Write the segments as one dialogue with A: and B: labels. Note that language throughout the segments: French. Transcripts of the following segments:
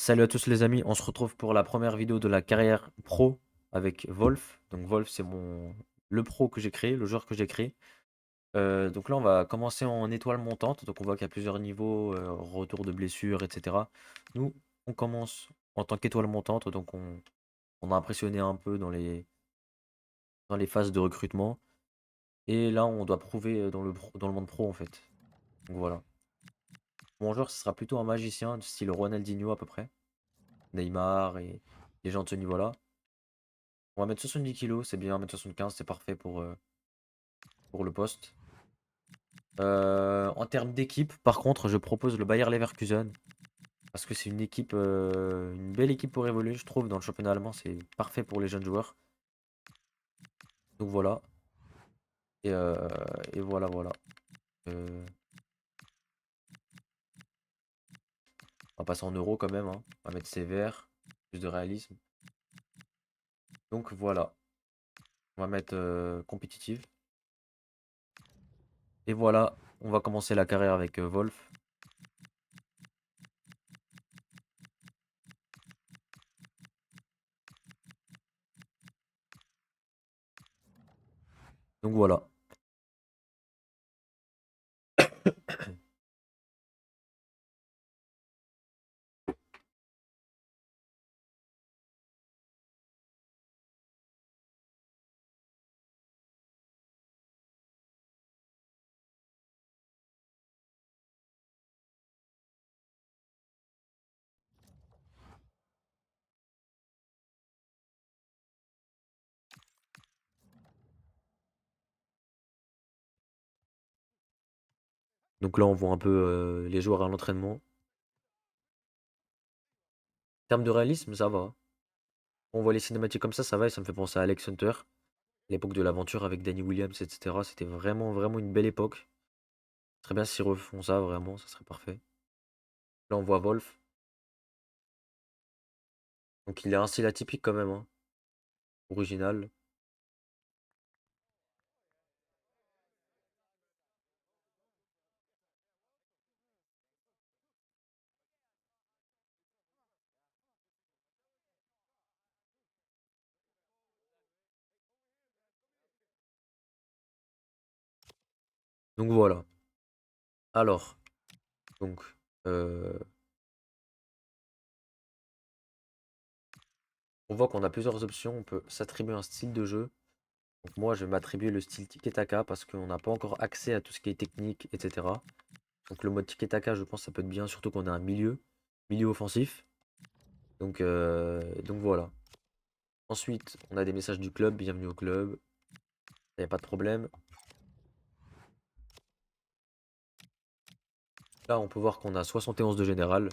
A: Salut à tous les amis, on se retrouve pour la première vidéo de la carrière pro avec Wolf. Donc Wolf c'est le pro que j'ai créé, le joueur que j'ai créé. Donc là on va commencer en étoile montante, donc on voit qu'il y a plusieurs niveaux, retour de blessure, etc. Nous on commence en tant qu'étoile montante, donc on a impressionné un peu dans les phases de recrutement. Et là on doit prouver dans le monde pro en fait. Donc voilà. Mon joueur ce sera plutôt un magicien du style Ronaldinho à peu près. Neymar et les gens de ce niveau-là. On va mettre 70 kilos, c'est bien, mettre 75, c'est parfait pour le poste. En termes d'équipe, par contre, je propose le Bayer Leverkusen. Parce que c'est une belle équipe pour évoluer, je trouve, dans le championnat allemand. C'est parfait pour les jeunes joueurs. Donc voilà. Et, euh, et voilà, voilà. Euh, on va passer en euros quand même, hein. On va mettre sévère, plus de réalisme. Donc voilà. On va mettre compétitive. Et voilà, on va commencer la carrière avec Wolf. Donc voilà. Donc là, on voit un peu les joueurs à l'entraînement. En termes de réalisme, ça va. On voit les cinématiques comme ça va et ça me fait penser à Alex Hunter, l'époque de l'aventure avec Danny Williams, etc. C'était vraiment, vraiment une belle époque. Très bien s'ils refont ça, vraiment, ça serait parfait. Là, on voit Wolf. Donc, il a un style atypique quand même, hein, original. Donc, voilà. Alors, donc, euh, on voit qu'on a plusieurs options. On peut s'attribuer un style de jeu. Donc, moi, je vais m'attribuer le style Tiki-Taka parce qu'on n'a pas encore accès à tout ce qui est technique, etc. Donc, le mode Tiki-Taka, je pense que ça peut être bien, surtout qu'on a un milieu offensif. Donc voilà. Ensuite, on a des messages du club, bienvenue au club, il n'y a pas de problème. Là, on peut voir qu'on a 71 de général,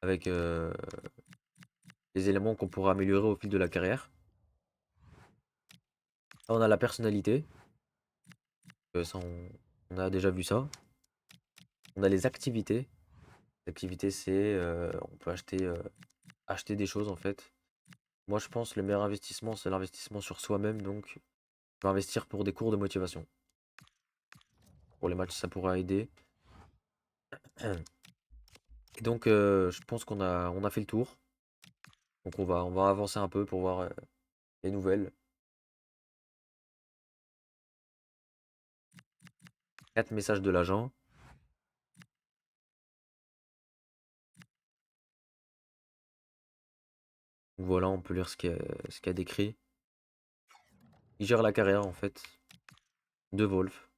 A: avec les éléments qu'on pourra améliorer au fil de la carrière. Là, on a la personnalité, ça, on a déjà vu ça. On a les activités. L'activité, c'est, on peut acheter des choses en fait. Moi, je pense que le meilleur investissement, c'est l'investissement sur soi-même, donc je vais investir pour des cours de motivation. Pour les matchs, ça pourra aider. Et donc, je pense qu'on a fait le tour. Donc on va avancer un peu pour voir les nouvelles. 4 messages de l'agent. Donc voilà, on peut lire ce qu'il y a décrit. Il gère la carrière en fait de Wolf.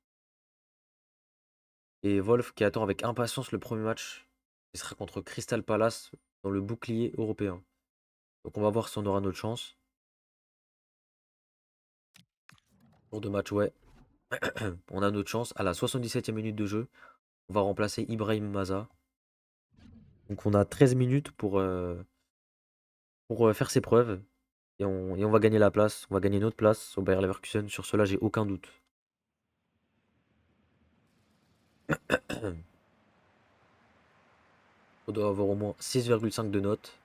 A: Et Wolf qui attend avec impatience le premier match. Il sera contre Crystal Palace dans le bouclier européen. Donc on va voir si on aura notre chance. Pour deux matchs, ouais. On a notre chance. À la 77e minute de jeu, on va remplacer Ibrahim Maza. Donc on a 13 minutes pour faire ses preuves. Et on va gagner la place. On va gagner notre place au Bayer Leverkusen. Sur cela, j'ai aucun doute. On doit avoir au moins 6,5 de notes,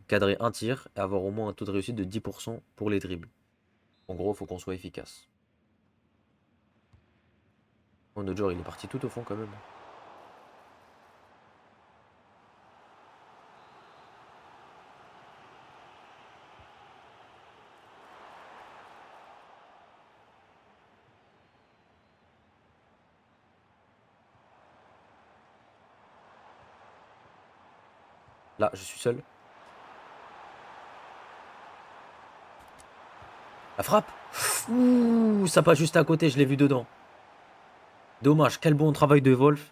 A: cadrer un tir et avoir au moins un taux de réussite de 10% pour les dribbles. En gros, il faut qu'on soit efficace. Oh, notre joueur, il est parti tout au fond quand même. Là, je suis seul. La frappe. Ouh, ça passe juste à côté, je l'ai vu dedans. Dommage, quel bon travail de Wolf.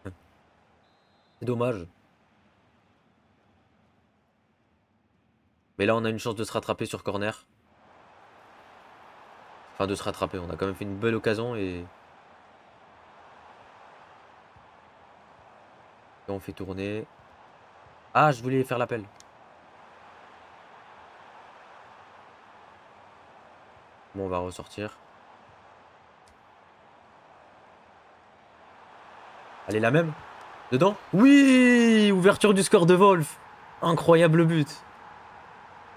A: C'est dommage. Mais là, on a une chance de se rattraper sur corner. Enfin, de se rattraper. On a quand même fait une belle occasion et on fait tourner. Ah, je voulais faire l'appel. Bon, on va ressortir. Allez, la même. Dedans? Oui! Ouverture du score de Wolf. Incroyable but.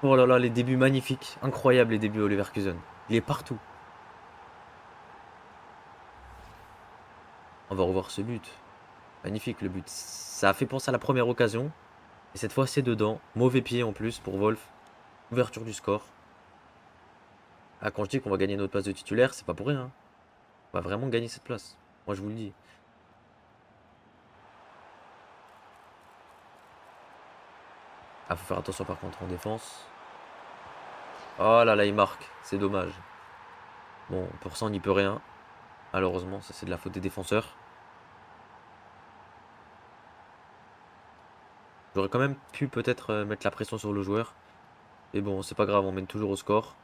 A: Oh là là, les débuts magnifiques. Incroyable les débuts au Leverkusen. Il est partout. On va revoir ce but. Magnifique le but. Ça a fait penser à la première occasion. Et cette fois, c'est dedans. Mauvais pied en plus pour Wolf. Ouverture du score. Ah, quand je dis qu'on va gagner notre place de titulaire, c'est pas pour rien, hein. On va vraiment gagner cette place. Moi, je vous le dis. Ah, faut faire attention par contre en défense. Oh là là, il marque. C'est dommage. Bon, pour ça, on n'y peut rien. Malheureusement, ça c'est de la faute des défenseurs. J'aurais quand même pu peut-être mettre la pression sur le joueur. Mais bon, c'est pas grave, on mène toujours au score.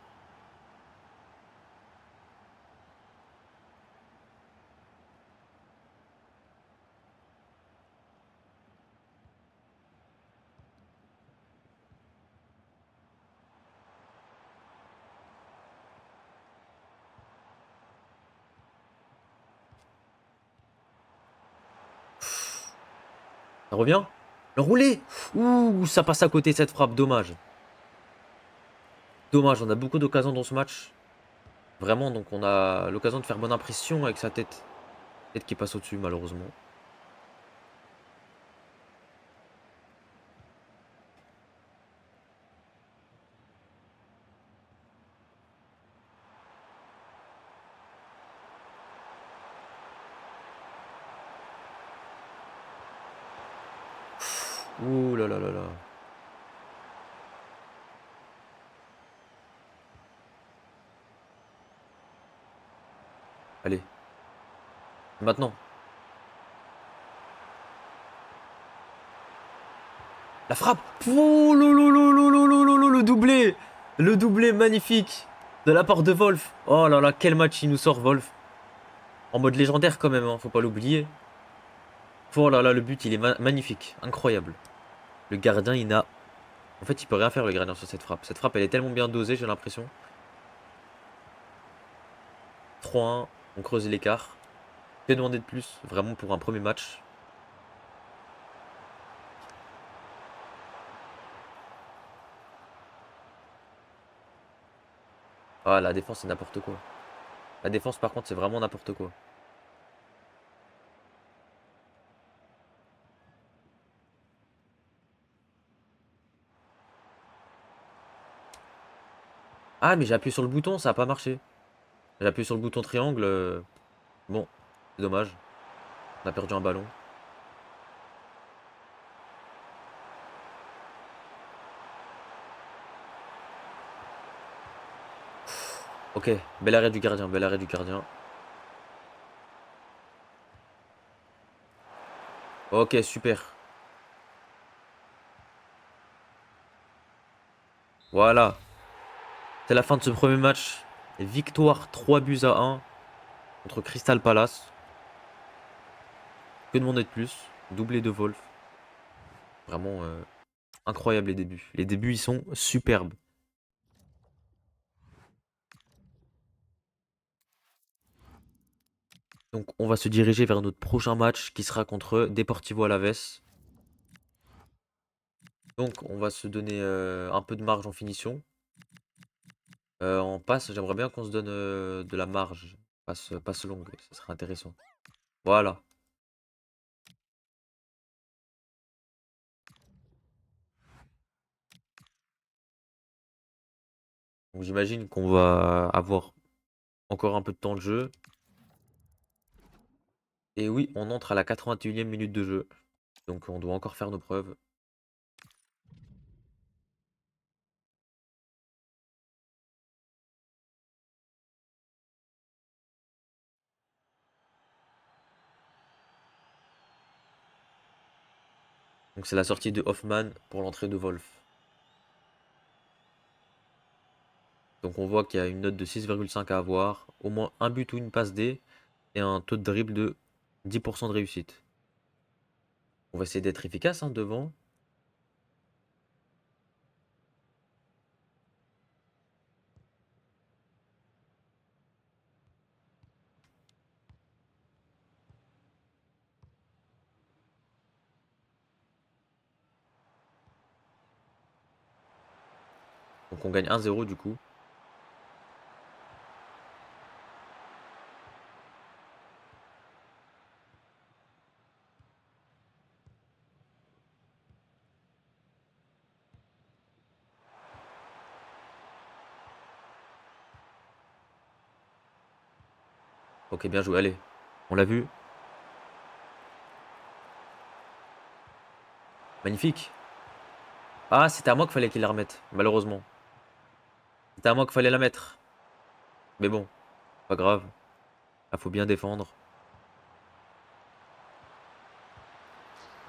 A: Ça revient. L'enroulé. Ouh, ça passe à côté cette frappe, dommage. Dommage, on a beaucoup d'occasions dans ce match. Vraiment, donc on a l'occasion de faire bonne impression avec sa tête. Tête qui passe au-dessus, malheureusement. Ouh là là là là. Allez, maintenant. La frappe. Oh le doublé. Le doublé magnifique de la part de Wolf. Oh là là, quel match il nous sort, Wolf. En mode légendaire quand même, hein, faut pas l'oublier. Oh là là, le but, il est magnifique. Incroyable. Le gardien, il n'a... En fait, il peut rien faire, le gardien, sur cette frappe. Cette frappe, elle est tellement bien dosée, j'ai l'impression. 3-1, on creuse l'écart. Que demander de plus, vraiment, pour un premier match? Ah, la défense, c'est n'importe quoi. La défense, par contre, c'est vraiment n'importe quoi. Ah, mais j'ai appuyé sur le bouton, ça a pas marché. J'ai appuyé sur le bouton triangle. Bon, c'est dommage. On a perdu un ballon. Ok, bel arrêt du gardien, bel arrêt du gardien. Ok, super. Voilà. C'est la fin de ce premier match. Victoire 3 buts à 1 contre Crystal Palace. Que demander de plus? Doublé de Wolf. Vraiment incroyable les débuts. Les débuts, ils sont superbes. Donc on va se diriger vers notre prochain match qui sera contre Deportivo Alavés. Donc on va se donner un peu de marge en finition. En passe, j'aimerais bien qu'on se donne de la marge. Passe longue, ça serait intéressant. Voilà. Donc j'imagine qu'on va avoir encore un peu de temps de jeu. Et oui, on entre à la 81e minute de jeu. Donc on doit encore faire nos preuves. Donc c'est la sortie de Hoffman pour l'entrée de Wolf. Donc on voit qu'il y a une note de 6,5 à avoir, au moins un but ou une passe D et un taux de dribble de 10% de réussite. On va essayer d'être efficace hein, devant. Donc on gagne 1-0 du coup. Ok, bien joué, allez. On l'a vu. Magnifique. Ah, c'était à moi qu'il fallait qu'il la remette, malheureusement. C'était à moi qu'il fallait la mettre. Mais bon, pas grave. Il faut bien défendre.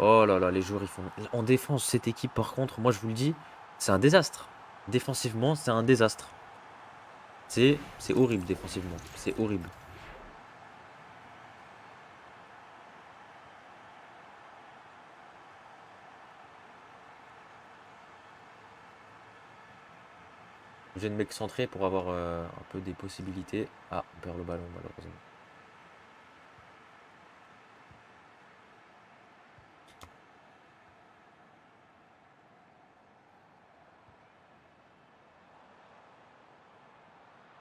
A: Oh là là, les joueurs, ils font... En défense, cette équipe, par contre, moi je vous le dis, c'est un désastre. Défensivement, c'est un désastre. C'est horrible défensivement. C'est horrible. Je viens de m'excentrer pour avoir un peu des possibilités. Ah, on perd le ballon, malheureusement.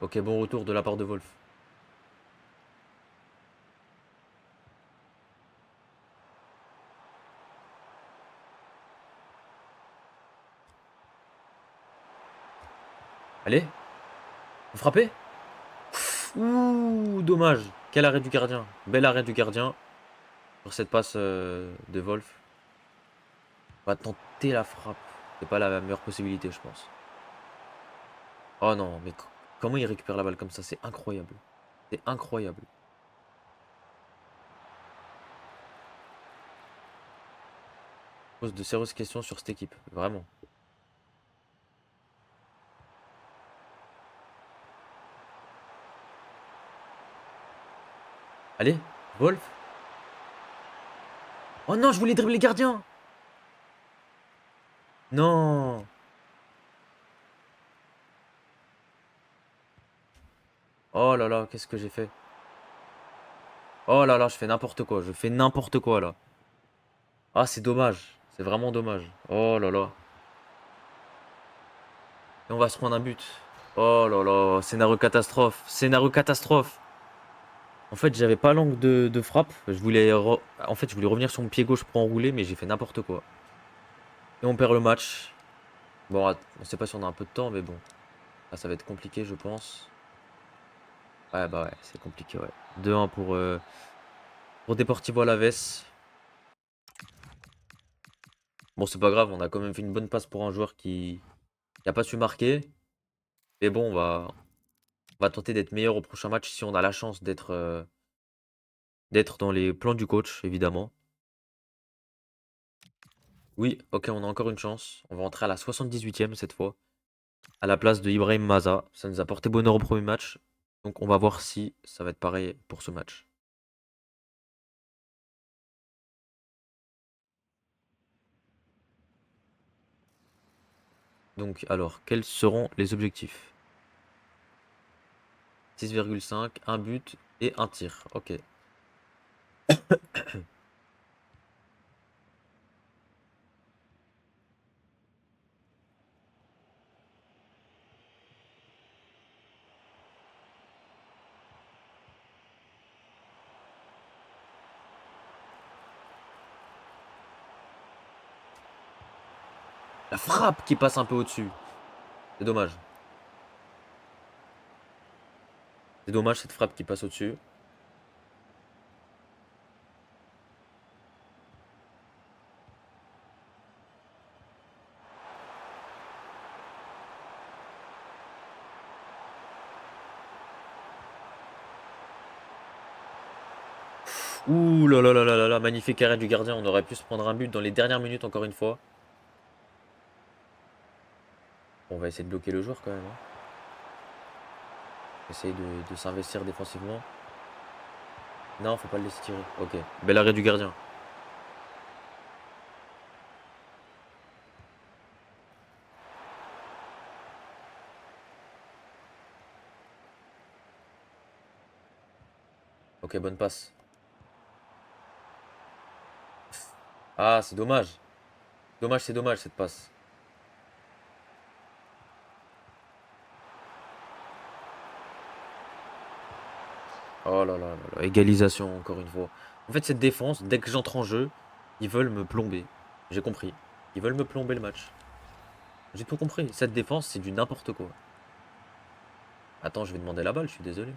A: Ok, bon retour de la part de Wolf. Allez, vous frappez? Ouh, dommage. Quel arrêt du gardien. Bel arrêt du gardien sur cette passe de Wolf. On va tenter la frappe. C'est pas la meilleure possibilité, je pense. Oh non, mais comment il récupère la balle comme ça? C'est incroyable. C'est incroyable. Je pose de sérieuses questions sur cette équipe. Vraiment. Allez, Wolf. Oh non, je voulais dribbler le gardien. Non. Oh là là, qu'est-ce que j'ai fait? Oh là là, je fais n'importe quoi. Je fais n'importe quoi là. Ah, c'est dommage. C'est vraiment dommage. Oh là là. Et on va se prendre un but. Oh là là, scénario catastrophe. Scénario catastrophe. En fait, j'avais pas l'angle de frappe. En fait, je voulais revenir sur mon pied gauche pour enrouler, mais j'ai fait n'importe quoi. Et on perd le match. Bon, on sait pas si on a un peu de temps, mais bon. Là, ça va être compliqué, je pense. Ouais, bah ouais, c'est compliqué, ouais. 2-1 pour Deportivo Alaves. Bon, c'est pas grave, on a quand même fait une bonne passe pour un joueur qui a pas su marquer. Mais bon, on va tenter d'être meilleur au prochain match si on a la chance d'être dans les plans du coach, évidemment. Oui, ok, on a encore une chance. On va entrer à la 78e cette fois, à la place de Ibrahim Maza. Ça nous a porté bonheur au premier match. Donc on va voir si ça va être pareil pour ce match. Donc alors, quels seront les objectifs? 6,5, un but et un tir. Ok. La frappe qui passe un peu au-dessus. C'est dommage. C'est dommage cette frappe qui passe au-dessus. Ouh là là là là là là, magnifique arrêt du gardien. On aurait pu se prendre un but dans les dernières minutes encore une fois. Bon, on va essayer de bloquer le joueur quand même, hein. Essayer de s'investir défensivement. Non, faut pas le laisser tirer. Ok, bel arrêt du gardien. Ok, bonne passe. Ah, c'est dommage. Dommage, c'est dommage cette passe. Oh là là là là, égalisation encore une fois. En fait, cette défense, dès que j'entre en jeu, ils veulent me plomber. J'ai compris. Ils veulent me plomber le match. J'ai tout compris. Cette défense, c'est du n'importe quoi. Attends, je vais demander la balle, je suis désolé.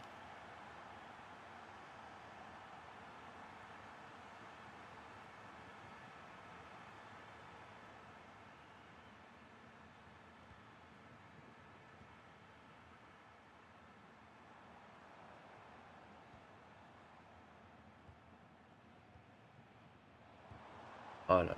A: Oh là là.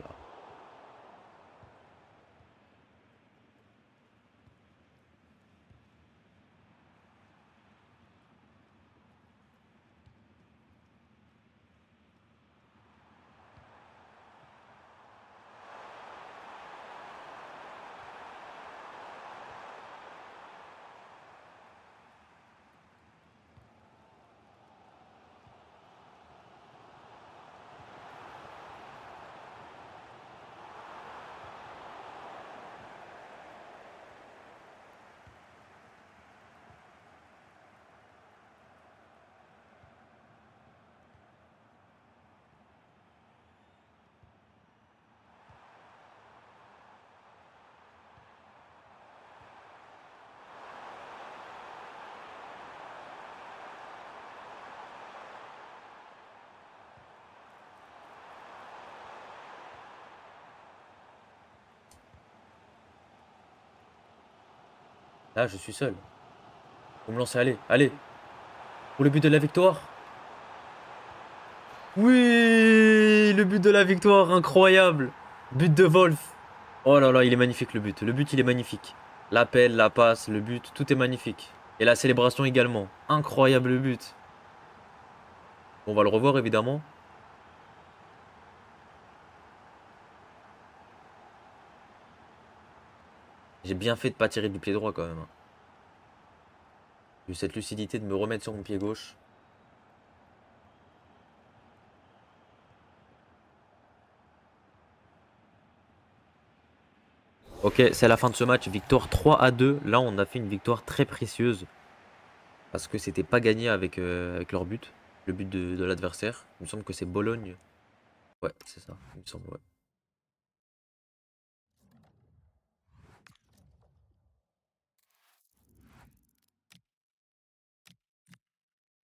A: Là, je suis seul. Faut me lancer, allez, allez. Pour le but de la victoire. Oui, le but de la victoire, incroyable. But de Wolf. Oh là là, il est magnifique le but. Le but, il est magnifique. L'appel, la passe, le but, tout est magnifique. Et la célébration également. Incroyable but. On va le revoir évidemment. J'ai bien fait de pas tirer du pied droit quand même, hein. J'ai eu cette lucidité de me remettre sur mon pied gauche. Ok, c'est la fin de ce match. Victoire 3-2. Là, on a fait une victoire très précieuse. Parce que c'était pas gagné avec leur but. Le but de l'adversaire. Il me semble que c'est Bologne. Ouais, c'est ça. Il me semble, ouais.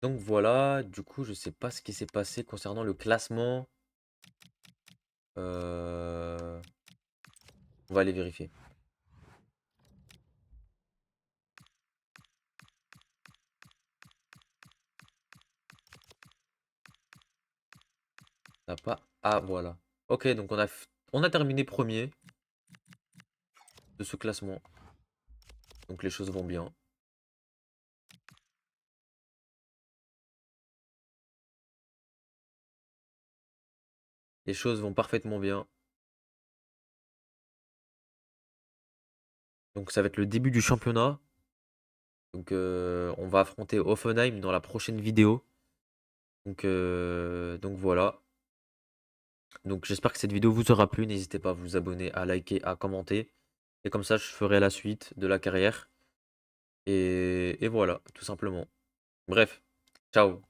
A: Donc voilà, du coup, je sais pas ce qui s'est passé concernant le classement. Euh, On va aller vérifier. T'as pas. Ah, voilà. Ok, donc on a terminé premier de ce classement. Donc les choses vont bien. Les choses vont parfaitement bien. Donc ça va être le début du championnat. Donc on va affronter Hoffenheim dans la prochaine vidéo. Donc voilà. Donc j'espère que cette vidéo vous aura plu. N'hésitez pas à vous abonner, à liker, à commenter. Et comme ça, je ferai la suite de la carrière. Et voilà, tout simplement. Bref, ciao.